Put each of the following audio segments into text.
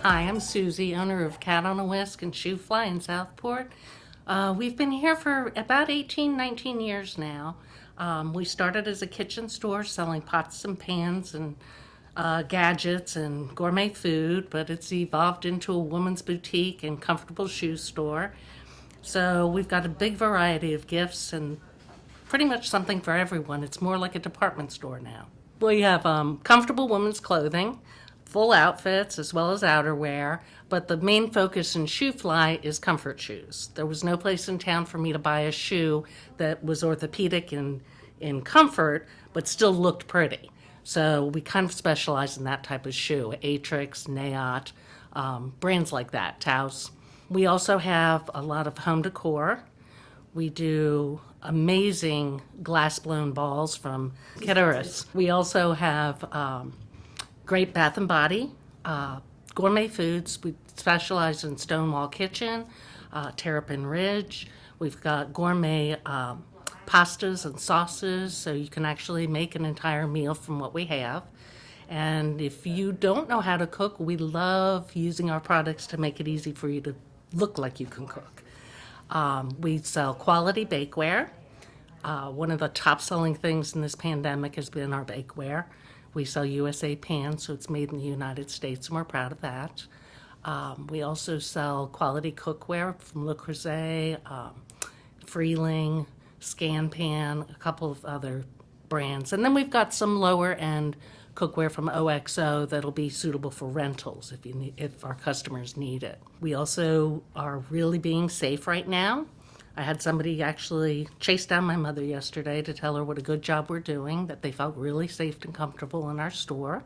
Hi, I'm Susie, owner of Cat on a Whisk and Shoe Fly in Southport. We've been here for about 18, 19 years now. We started as a kitchen store selling pots and pans and gadgets and gourmet food, but it's evolved into a woman's boutique and comfortable shoe store. So we've got a big variety of gifts and pretty much something for everyone. It's more like a department store now. We have comfortable women's clothing, full outfits, as well as outerwear, but the main focus in Shoe Fly is comfort shoes. There was no place in town for me to buy a shoe that was orthopedic and in comfort, but still looked pretty. So we kind of specialize in that type of shoe, Atrix, Nayot, brands like that, Taos. We also have a lot of home decor. We do amazing glass-blown balls from Kitteris. We also have great Bath and Body, gourmet foods. We specialize in Stonewall Kitchen, Terrapin Ridge. We've got gourmet pastas and sauces, so you can actually make an entire meal from what we have. And if you don't know how to cook, we love using our products to make it easy for you to look like you can cook. We sell quality bakeware. One of the top-selling things in this pandemic has been our bakeware. We sell USA pans, so it's made in the United States, and we're proud of that. We also sell quality cookware from Le Creuset, Freeling, Scanpan, a couple of other brands. And then we've got some lower-end cookware from OXO that'll be suitable for rentals if our customers need it. We also are really being safe right now. I had somebody actually chase down my mother yesterday to tell her what a good job we're doing, that they felt really safe and comfortable in our store.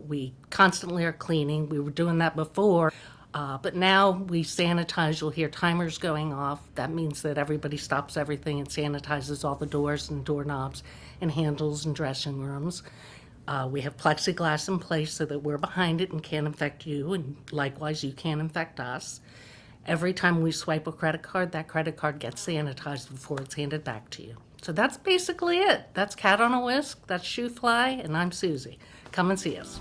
We constantly are cleaning. We were doing that before, but now we sanitize. You'll hear timers going off. That means that everybody stops everything and sanitizes all the doors and doorknobs and handles and dressing rooms. We have plexiglass in place so that we're behind it and can't infect you, and likewise you can't infect us. Every time we swipe a credit card, that credit card gets sanitized before it's handed back to you. So that's basically it. That's Cat on a Whisk, that's Shoe Fly, and I'm Susie. Come and see us.